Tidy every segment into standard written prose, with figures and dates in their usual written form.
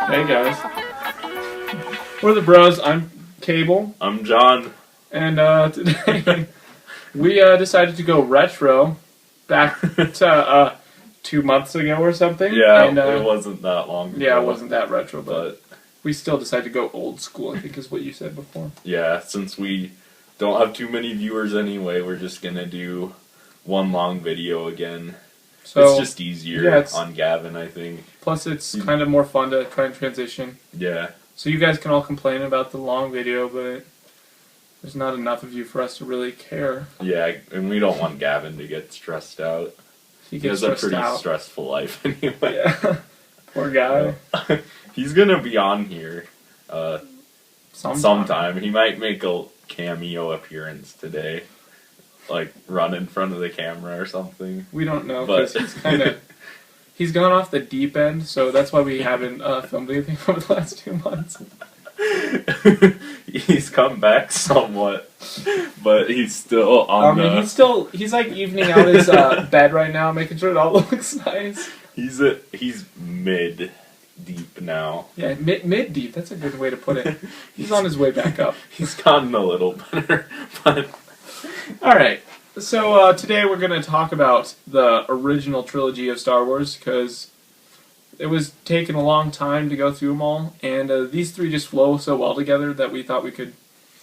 Hey guys. We're the bros. I'm Cable. I'm John. And today we decided to go retro back to 2 months ago or something. Yeah, and, it wasn't that long ago. Yeah, it wasn't that retro, but we still decided to go old school, I think is what you said before. Yeah, since we don't have too many viewers anyway, we're just going to do one long video again. So, it's just easier on Gavin, I think. Plus, it's kind of more fun to try and transition. Yeah. So you guys can all complain about the long video, but there's not enough of you for us to really care. Yeah, and we don't want Gavin to get stressed out. He has a pretty stressful life anyway. Yeah. Poor guy. He's going to be on here sometime. He might make a cameo appearance today. Like, run in front of the camera or something. We don't know, because he's gone off the deep end, so that's why we haven't filmed anything over the last 2 months. He's come back somewhat, but he's still on he's like evening out his bed right now, making sure it all looks nice. He's mid deep now. Yeah, mid deep. That's a good way to put it. He's on his way back up. He's gotten a little better, but all right. So today we're going to talk about the original trilogy of Star Wars because it was taking a long time to go through them all, and these three just flow so well together that we thought we could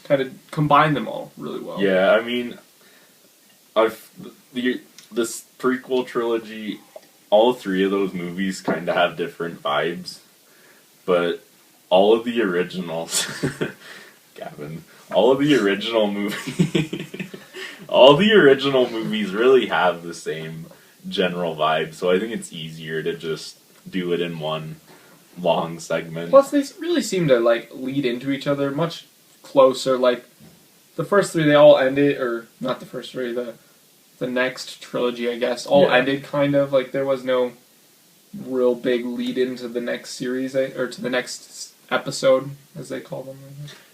kind of combine them all really well. Yeah, I mean, this prequel trilogy, all three of those movies kind of have different vibes, but all of the originals, Gavin, all of the original movies really have the same general vibe, so I think it's easier to just do it in one long segment. Plus, they really seem to lead into each other much closer. Like the first three, they all ended, or not the first three, the next trilogy, I guess, ended kind of like there was no real big lead into the next series or to the next episode, as they call them.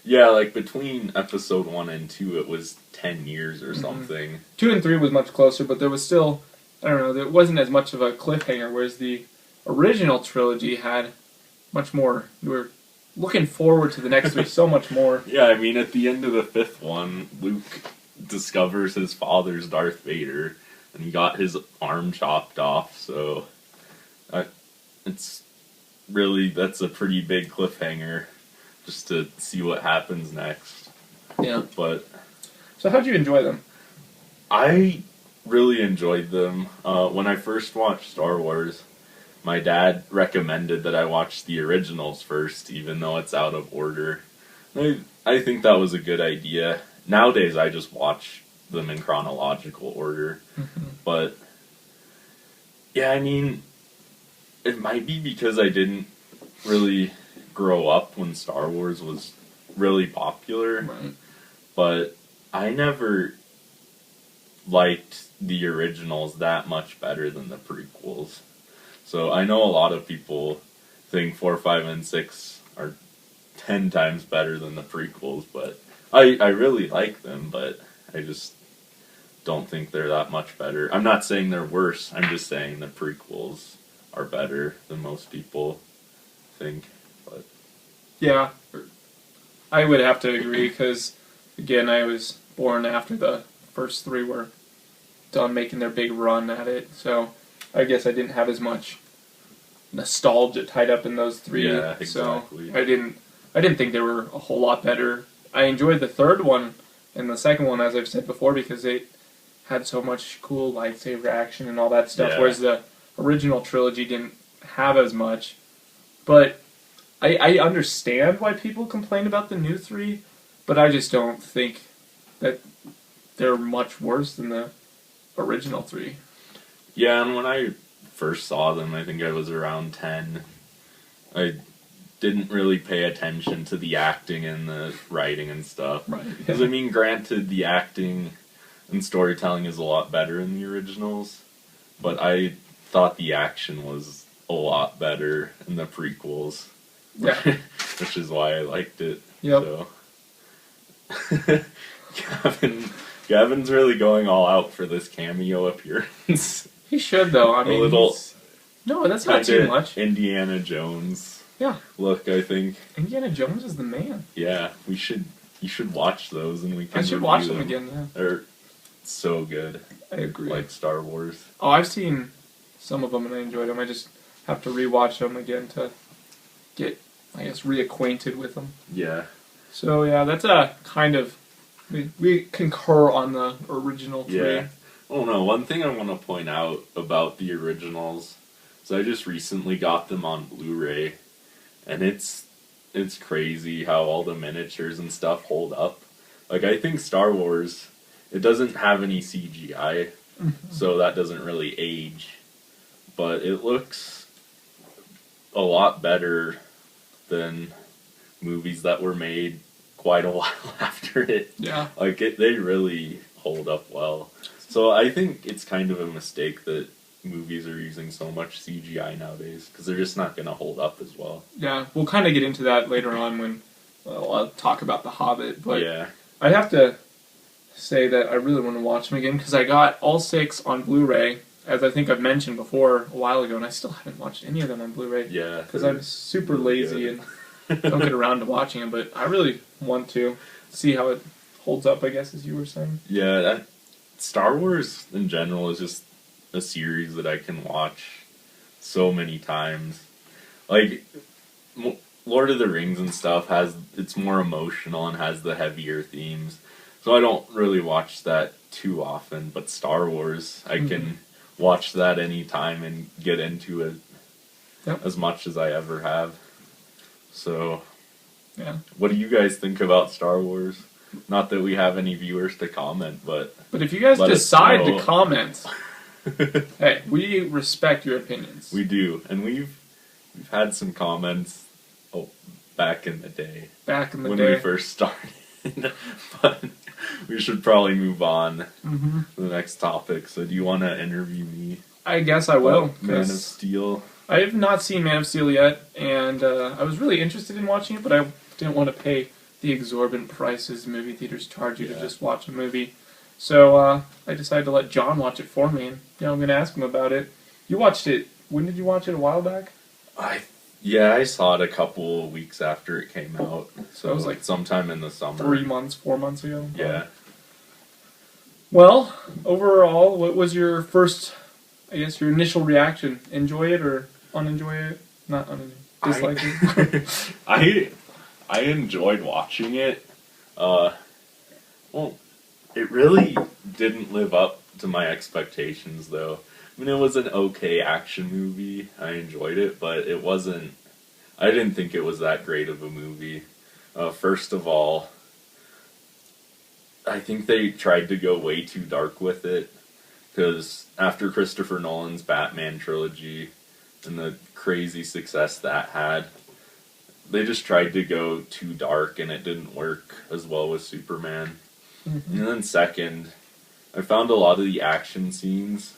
Yeah, like between episode 1 and 2, it was 10 years or something. 2 and 3 was much closer, but there was still, I don't know, there wasn't as much of a cliffhanger, whereas the original trilogy had much more. You were looking forward to the next three so much more. Yeah, I mean, at the end of the fifth one, Luke discovers his father's Darth Vader, and he got his arm chopped off, so that's a pretty big cliffhanger, just to see what happens next. Yeah. But so how'd you enjoy them? I really enjoyed them. When I first watched Star Wars, my dad recommended that I watch the originals first, even though it's out of order. I think that was a good idea. Nowadays, I just watch them in chronological order. Mm-hmm. But, yeah, I mean, it might be because I didn't really grow up when Star Wars was really popular. Right. But I never liked the originals that much better than the prequels. So I know a lot of people think 4, 5, and 6 are 10 times better than the prequels, but I really like them, but I just don't think they're that much better. I'm not saying they're worse, I'm just saying the prequels are better than most people think. But yeah, I would have to agree, because, again, I was born after the first three were done making their big run at it, so I guess I didn't have as much nostalgia tied up in those three. Yeah, exactly. So I didn't think they were a whole lot better. I enjoyed the third one and the second one, as I've said before, because it had so much cool lightsaber action and all that stuff, whereas the original trilogy didn't have as much. But I understand why people complain about the new three, but I just don't think that they're much worse than the original three. Yeah, and when I first saw them, I think I was around 10. I didn't really pay attention to the acting and the writing and stuff. Right. Because, I mean, granted, the acting and storytelling is a lot better in the originals, but I thought the action was a lot better in the prequels. Yeah. Which is why I liked it. Yep. So. Gavin's really going all out for this cameo appearance. He should, though. I mean, no, that's not too much. Indiana Jones Yeah. look, I think. Indiana Jones is the man. Yeah, you should watch those and we can I should review watch them again, yeah. They're so good. I agree. Like Star Wars. Oh, I've seen some of them and I enjoyed them. I just have to rewatch them again to get, I guess, reacquainted with them. Yeah. So, yeah, that's a kind of... We concur on the original three. Yeah. Oh, no, one thing I want to point out about the originals is I just recently got them on Blu-ray, and it's crazy how all the miniatures and stuff hold up. Like, I think Star Wars, it doesn't have any CGI, so that doesn't really age, but it looks a lot better than movies that were made quite a while after it. Yeah. Like, they really hold up well. So I think it's kind of a mistake that movies are using so much CGI nowadays, because they're just not going to hold up as well. Yeah, we'll kind of get into that later on when I'll talk about The Hobbit, but yeah. I have to say that I really want to watch them again, because I got all 6 on Blu-ray, as I think I've mentioned before a while ago, and I still haven't watched any of them on Blu-ray. Yeah. Because I'm super lazy and don't get around to watching them, but I really want to see how it holds up, I guess, as you were saying. Yeah, Star Wars in general is just a series that I can watch so many times. Like, Lord of the Rings and stuff it's more emotional and has the heavier themes. So I don't really watch that too often, but Star Wars, I can watch that anytime and get into it as much as I ever have. So, yeah. What do you guys think about Star Wars? Not that we have any viewers to comment, but if you guys decide to comment, hey, we respect your opinions. We do, and we've had some comments back in the day. When we first started. But we should probably move on to the next topic. So do you want to interview me? I guess I will. Man of Steel. I have not seen Man of Steel yet, and I was really interested in watching it, but I didn't want to pay the exorbitant prices movie theaters charge you to just watch a movie. So I decided to let John watch it for me, and I'm going to ask him about it. You watched it. When did you watch it? A while back? I saw it a couple of weeks after it came out. So it was like sometime in the summer. 3 months, 4 months ago? Yeah. Well, overall, what was your first, I guess, your initial reaction? Enjoy it or unenjoy it? Not unenjoy it. Dislike it? I enjoyed watching it. Well, it really didn't live up to my expectations, though. I mean, it was an okay action movie. I enjoyed it, but it wasn't... I didn't think it was that great of a movie. First of all, I think they tried to go way too dark with it, because after Christopher Nolan's Batman trilogy and the crazy success that had, they just tried to go too dark, and it didn't work as well with Superman. And then second, I found a lot of the action scenes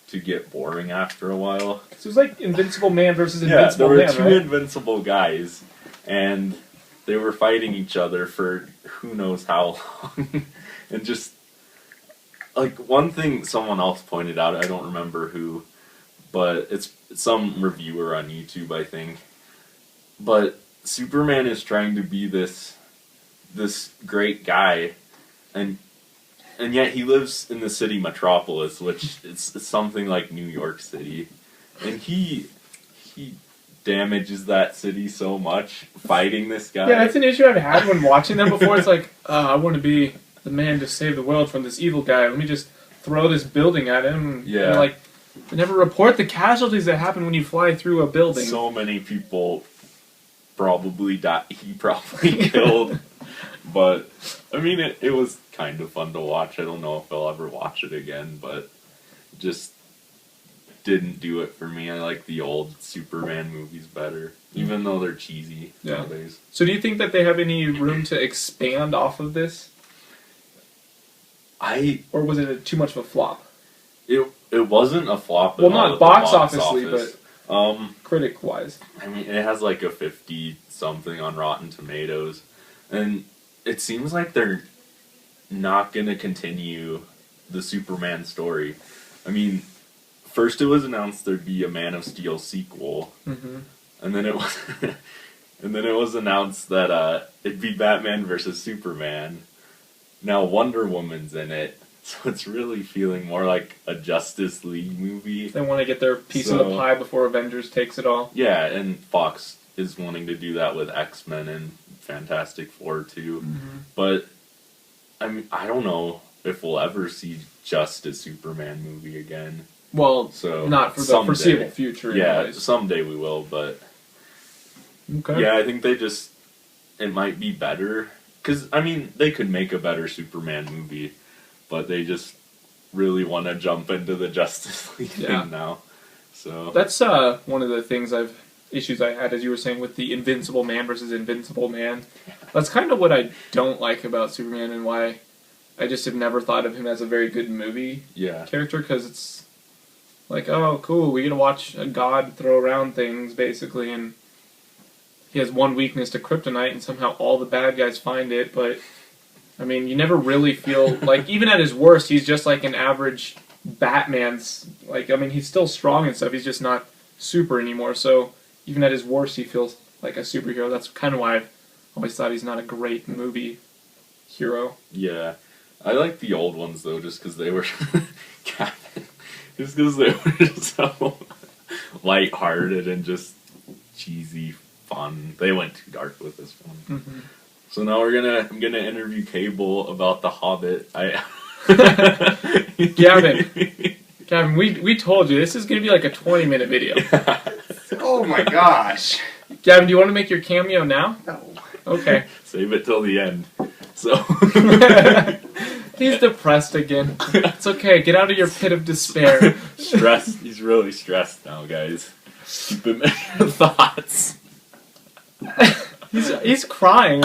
to get boring after a while. So it was like Invincible Man versus Invincible Man, there were two right? invincible guys, and they were fighting each other for who knows how long. And just, like, one thing someone else pointed out, I don't remember who, but it's some reviewer on YouTube, I think. But Superman is trying to be this great guy, and yet he lives in the city metropolis, which is something like New York City, and he damages that city so much fighting this guy. Yeah, that's an issue I've had when watching them before. It's like, I want to be the man to save the world from this evil guy. Let me just throw this building at him. Yeah. And like, they never report the casualties that happen when you fly through a building. So many people probably died. He probably killed. But, I mean, it was kind of fun to watch. I don't know if I'll ever watch it again, but just didn't do it for me. I like the old Superman movies better, even though they're cheesy nowadays. So do you think that they have any room to expand off of this? Or was it too much of a flop? It wasn't a flop at all. Well, not box office, but critic-wise. I mean, it has like a 50-something on Rotten Tomatoes, and it seems like they're not going to continue the Superman story. I mean, first it was announced there'd be a Man of Steel sequel, and then it was and then it was announced that it'd be Batman versus Superman. Now Wonder Woman's in it, so it's really feeling more like a Justice League movie. They want to get their piece of the pie before Avengers takes it all. Yeah, and Fox is wanting to do that with X-Men and Fantastic Four too. Mm-hmm. But I mean, I don't know if we'll ever see just a Superman movie again. Well, so not for the foreseeable future. Yeah, anyways. Someday we will, but okay. Yeah, I think it might be better. Because, I mean, they could make a better Superman movie, but they just really want to jump into the Justice League thing now. So that's one of the issues I had, as you were saying, with the Invincible Man versus Invincible Man. That's kind of what I don't like about Superman and why I just have never thought of him as a very good movie character, because it's like, oh, cool, we get to watch a god throw around things, basically, and he has one weakness to kryptonite, and somehow all the bad guys find it, but, I mean, you never really feel, like, even at his worst, he's just like an average Batman's, like, I mean, he's still strong and stuff, he's just not super anymore, so even at his worst, he feels like a superhero. That's kind of why I've always thought he's not a great movie hero. Yeah. I like the old ones, though, just because they were, Gavin, just because they were so lighthearted and just cheesy fun. They went too dark with this one. Mm-hmm. So now I'm gonna interview Cable about The Hobbit. Gavin, we told you this is gonna be like a 20-minute video. Oh my gosh. Gavin, do you want to make your cameo now? No. Okay. Save it till the end. So he's depressed again. It's okay. Get out of your pit of despair. Stressed. He's really stressed now, guys. Keep him in your thoughts. He's crying.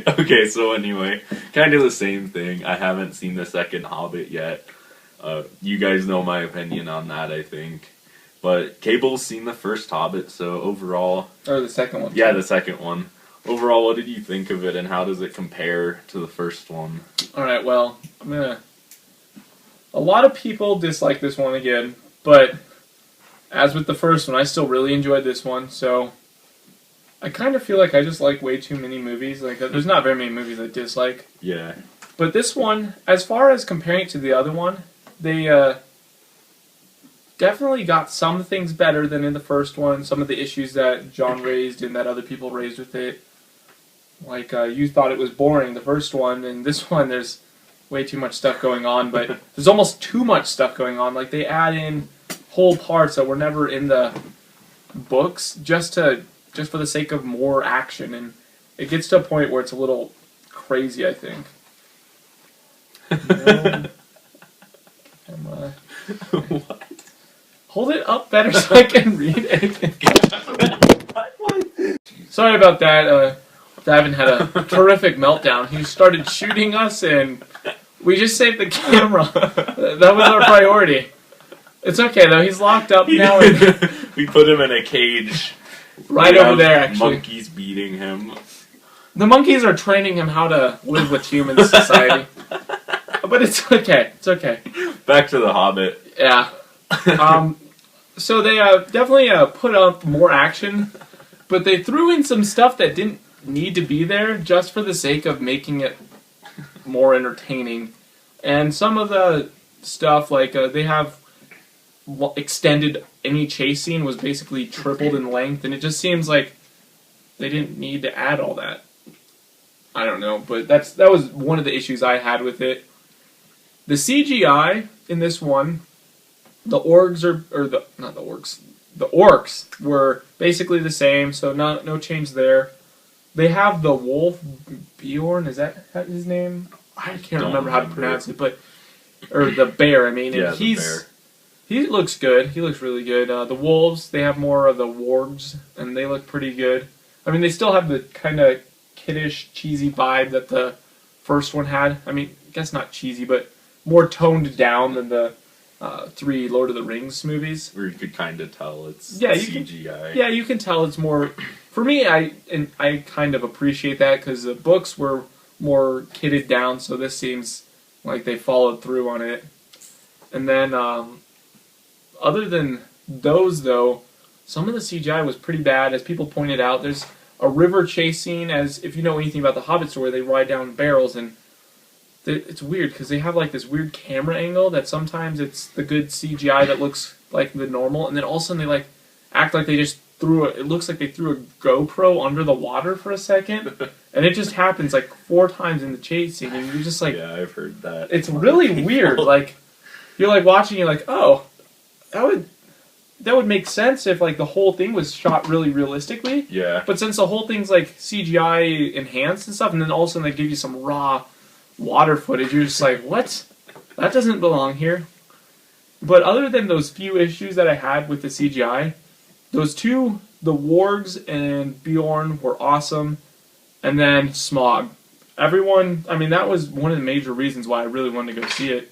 Okay, so anyway, kind of the same thing. I haven't seen the second Hobbit yet. You guys know my opinion on that, I think. But Cable's seen the first Hobbit, so overall... Or the second one. Yeah, the second one. Overall, what did you think of it, and how does it compare to the first one? Alright, well, a lot of people dislike this one again, but as with the first one, I still really enjoyed this one, so I kind of feel like I just like way too many movies. Like, there's not very many movies I dislike. Yeah. But this one, as far as comparing it to the other one, they definitely got some things better than in the first one. Some of the issues that John raised and that other people raised with it. Like, you thought it was boring, the first one, and this one there's way too much stuff going on, but there's almost too much stuff going on. Like, they add in whole parts that were never in the books just for the sake of more action, and it gets to a point where it's a little crazy, I think. What? Hold it up better so I can read it. Sorry about that. Gavin had a terrific meltdown. He started shooting us, and we just saved the camera. That was our priority. It's okay, though. He's locked up now. And we put him in a cage. Right over there, actually. Monkeys beating him. The monkeys are training him how to live with human society. But it's okay. It's okay. Back to The Hobbit. Yeah. So they definitely put up more action, but they threw in some stuff that didn't need to be there just for the sake of making it more entertaining. And some of the stuff, like they have extended any chase scene was basically tripled in length, and it just seems like they didn't need to add all that. I don't know, but that was one of the issues I had with it. The CGI in this one, the orcs were basically the same, so no change there. They have the wolf, Bjorn, is that his name? I can't remember how to pronounce it, or the bear, I mean. Yeah, and the bear. He looks good. He looks really good. The wolves, they have more of the wargs, and they look pretty good. I mean, they still have the kind of kiddish, cheesy vibe that the first one had. I mean, I guess not cheesy, but more toned down than the 3 Lord of the Rings movies. Where you could kind of tell it's CGI. You can tell it's more... For me, I kind of appreciate that, because the books were more kidded down, so this seems like they followed through on it. And then, other than those, though, some of the CGI was pretty bad, as people pointed out. There's a river chase scene, as if you know anything about the Hobbit story, they ride down barrels, and it's weird because they have like this weird camera angle that sometimes it's the good CGI that looks like the normal, and then all of a sudden they like act like they just it looks like they threw a GoPro under the water for a second, and it just happens like 4 times in the chase scene, and you're just like, yeah, I've heard that. It's really weird. Like, you're like watching, you're like, oh, that would make sense if like the whole thing was shot really realistically. Yeah. But since the whole thing's like CGI enhanced and stuff, and then all of a sudden they give you some raw water footage, you're just like, what? That doesn't belong here. But other than those few issues that I had with the CGI, those two, the Wargs and Bjorn, were awesome. And then Smaug. Everyone, I mean, that was one of the major reasons why I really wanted to go see it.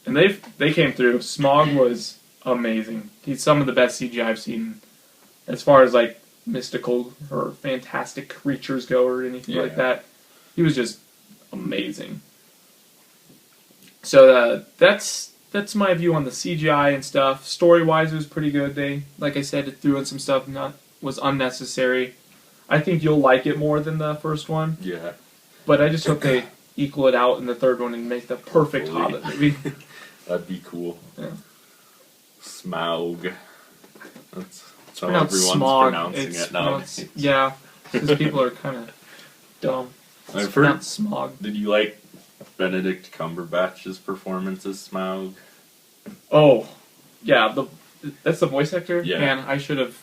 And they came through. Smaug was amazing. He's some of the best CGI I've seen as far as like mystical or fantastic creatures go or anything like that. He was just amazing. So that's my view on the CGI and stuff. Story-wise, it was pretty good. They, like I said, it threw in some stuff was unnecessary. I think you'll like it more than the first one. Yeah. But I just hope they equal it out in the third one and make the perfect Hobbit movie. That'd be cool. Yeah. Smaug. That's how Pronounced everyone's smog. pronouncing it nowadays. Yeah, because people are kind of dumb. I've heard. Smog. Did you like Benedict Cumberbatch's performance as Smaug? Oh, yeah. That's the voice actor. Yeah. Man, I should have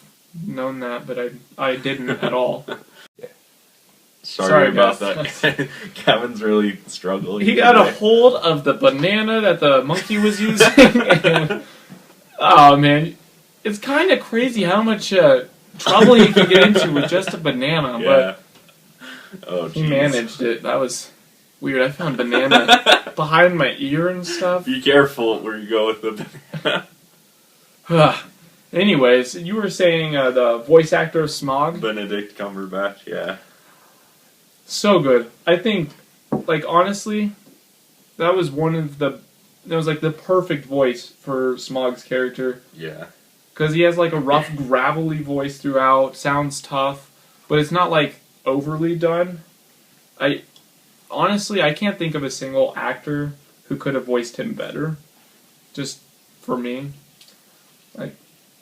known that, but I didn't at all. Yeah. Sorry about guys. that. Gavin's really struggling. He got a hold of the banana that the monkey was using. And, oh man, it's kind of crazy how much trouble you can get into with just a banana. Yeah. But he managed it. That was weird. I found banana behind my ear and stuff. Be careful where you go with the banana. Anyways, you were saying the voice actor of Smaug? Benedict Cumberbatch, yeah. So good. I think, like, honestly, that was like the perfect voice for Smaug's character. Yeah. Because he has like a rough, gravelly voice throughout, sounds tough, but it's not like overly done. Honestly, I can't think of a single actor who could have voiced him better. Just for me. Like,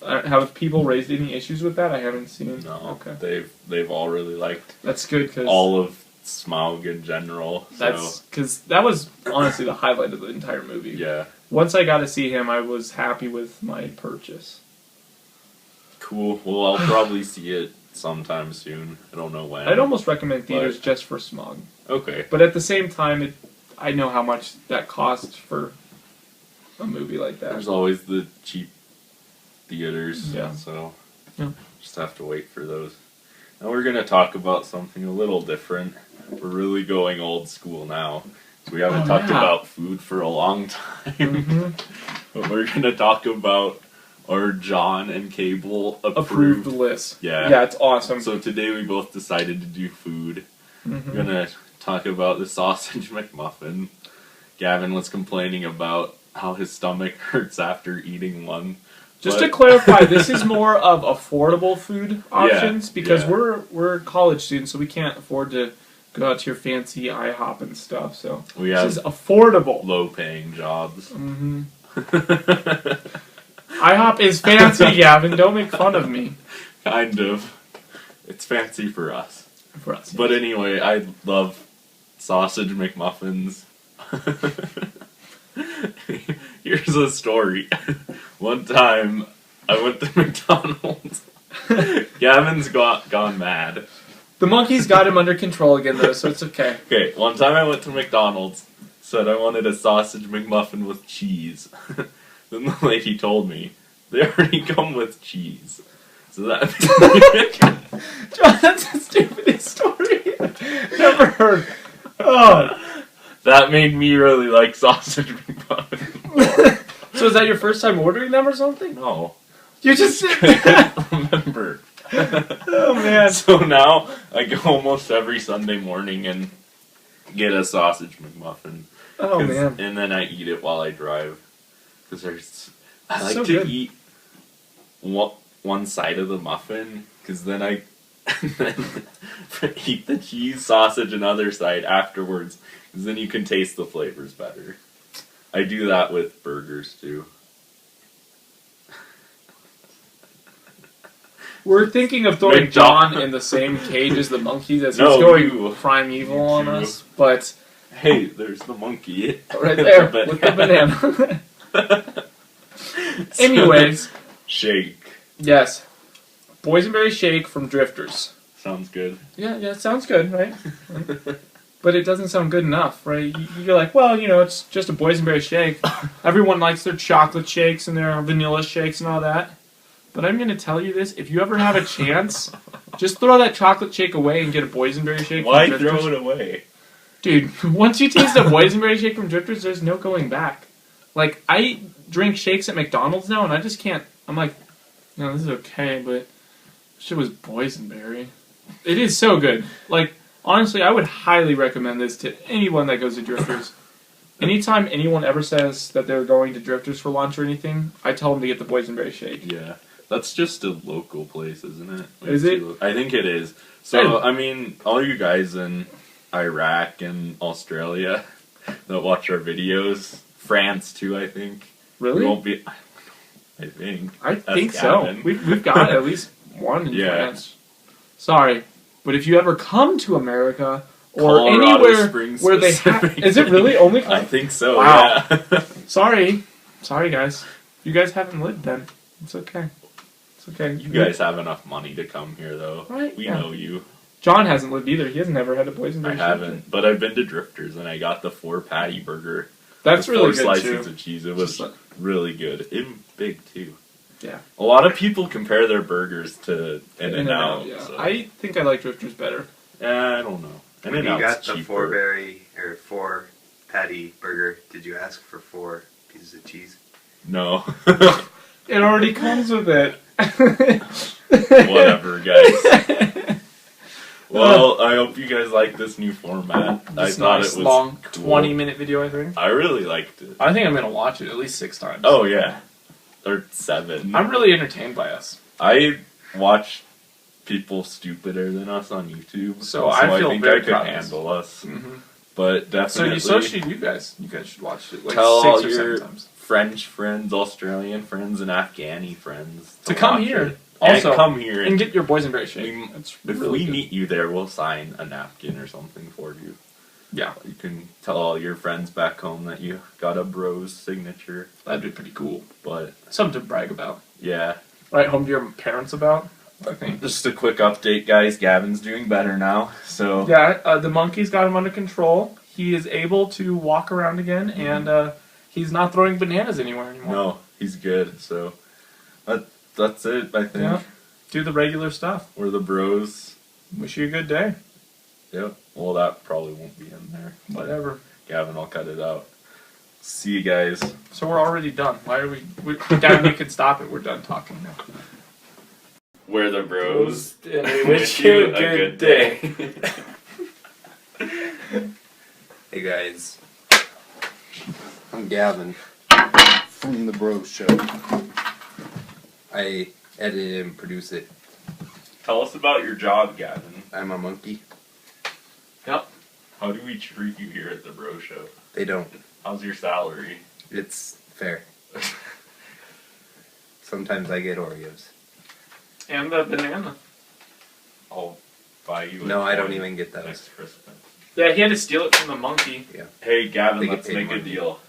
have people raised any issues with that? I haven't seen. No, okay. They've all really liked. That's good because all of Smaug in general. That's because that was honestly the highlight of the entire movie. Yeah. Once I got to see him, I was happy with my purchase. Cool. Well, I'll probably see it sometime soon. I don't know when. I'd almost recommend theaters just for Smaug. Okay. But at the same time, I know how much that costs for a movie like that. There's always the cheap theaters. Yeah. So yeah. Just have to wait for those. Now we're going to talk about something a little different. We're really going old school now. So we haven't talked about food for a long time. Mm-hmm. But we're going to talk about our John and Cable approved list. Yeah. Yeah, it's awesome. So today we both decided to do food. Mm-hmm. We're going to talk about the sausage McMuffin. Gavin was complaining about how his stomach hurts after eating one. Just to clarify, this is more of affordable food options because we're college students, so we can't afford to go out to your fancy IHOP and stuff. So this is affordable, low-paying jobs. Mm-hmm. IHOP is fancy, Gavin. Don't make fun of me. Kind of. It's fancy for us. For us. But anyway, I love sausage McMuffins. Here's a story. One time, I went to McDonald's. Gavin's gone mad. The monkey's got him under control again, though, so it's okay. Okay, one time I went to McDonald's, said I wanted a sausage McMuffin with cheese. Then the lady told me, they already come with cheese. So that... John, that's the stupidest story I've never heard. Oh. That made me really like sausage McMuffin. So is that your first time ordering them or something? No. You just couldn't remember. Oh man. So now I go almost every Sunday morning and get a sausage McMuffin. Oh man. And then I eat it while I drive. Because I like so to good. eat one side of the muffin, because then I eat the cheese, sausage, and other side afterwards, because then you can taste the flavors better. I do that with burgers too. We're thinking of throwing John in the same cage as the monkeys as he's going primeval on us, but... Hey, there's the monkey. Right there, with the banana. Anyways. Shake. Yes. Boysenberry shake from Drifters. Sounds good. Yeah, it sounds good, right? But it doesn't sound good enough, right? You're like, well, it's just a boysenberry shake. Everyone likes their chocolate shakes and their vanilla shakes and all that. But I'm going to tell you this, if you ever have a chance, just throw that chocolate shake away and get a boysenberry shake Why from Drifters. throw it away? Dude, once you taste a boysenberry shake from Drifters, there's no going back. Like, I drink shakes at McDonald's now, and I just can't... I'm like, no, this is okay, but shit was boysenberry. It is so good. Like, honestly, I would highly recommend this to anyone that goes to Drifters. Anytime anyone ever says that they're going to Drifters for lunch or anything, I tell them to get the boysenberry shake. Yeah. That's just a local place, isn't it? Is it? I think it is. So, I mean, all you guys in Iraq and Australia that watch our videos, France too, I think. Really? We won't be... I think. I think so. We've got at least one in France. Sorry, but if you ever come to America or Colorado anywhere Springs where they have... Is it really only... I think so, wow. Yeah. Sorry, guys. You guys haven't lived then. It's okay. It's okay. You guys have enough money to come here, though. Right? We know you. John hasn't lived either. He has never had a boysenberry shake. I haven't, but I've been to Drifters and I got the 4-patty burger. That's really good, 4 too. slices of cheese. It was really good. And big, too. Yeah. A lot of people compare their burgers to In-N-Out. Yeah. So. I think I like Drifters better. I don't know. When you got the 4-patty burger, did you ask for 4 pieces of cheese? No. It already comes with it. Whatever, guys. Well, I hope you guys like this new format. I thought it was long, cool. 20-minute video, I think. I really liked it. I think I'm going to watch it at least 6 times. Oh, yeah. Or 7. I'm really entertained by us. I watch people stupider than us on YouTube, so I feel think very I could proud handle us. Mm-hmm. But definitely, So should you guys. You guys should watch it like tell 6 all or your 7 times. French friends, Australian friends, and Afghani friends to come watch here. It. Also, come here and get your boysenberry shake. If we meet you there, we'll sign a napkin or something for you. Yeah. You can tell all your friends back home that you got a bro's signature. That'd be pretty cool. But something to brag about. Yeah. Write home to your parents about, I think. Just a quick update, guys. Gavin's doing better now. So yeah, the monkey's got him under control. He is able to walk around again, and he's not throwing bananas anywhere anymore. No, he's good. So that's it, I think. Yeah. Do the regular stuff. We're the bros. Wish you a good day. Yep. Well, that probably won't be in there. Whatever. Gavin, I'll cut it out. See you guys. So we're already done. Why are we... Gavin, you can stop it. We're done talking now. We're the bros. And we wish you a good day. Hey guys, I'm Gavin from the Bros Show. I edit and produce it. Tell us about your job, Gavin. I'm a monkey. Yep. How do we treat you here at the Bro Show? They don't. How's your salary? It's fair. Sometimes I get Oreos. And the banana. I'll buy you a No, I don't toy even get those. next Christmas. Yeah, he had to steal it from the monkey. Yeah. Hey, Gavin, They get let's paid make a money. deal.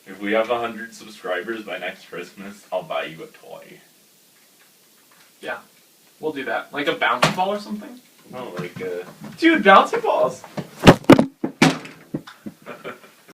If we have 100 subscribers by next Christmas, I'll buy you a toy. Yeah. We'll do that. Like a bouncy ball or something? No, like Dude, bouncy balls!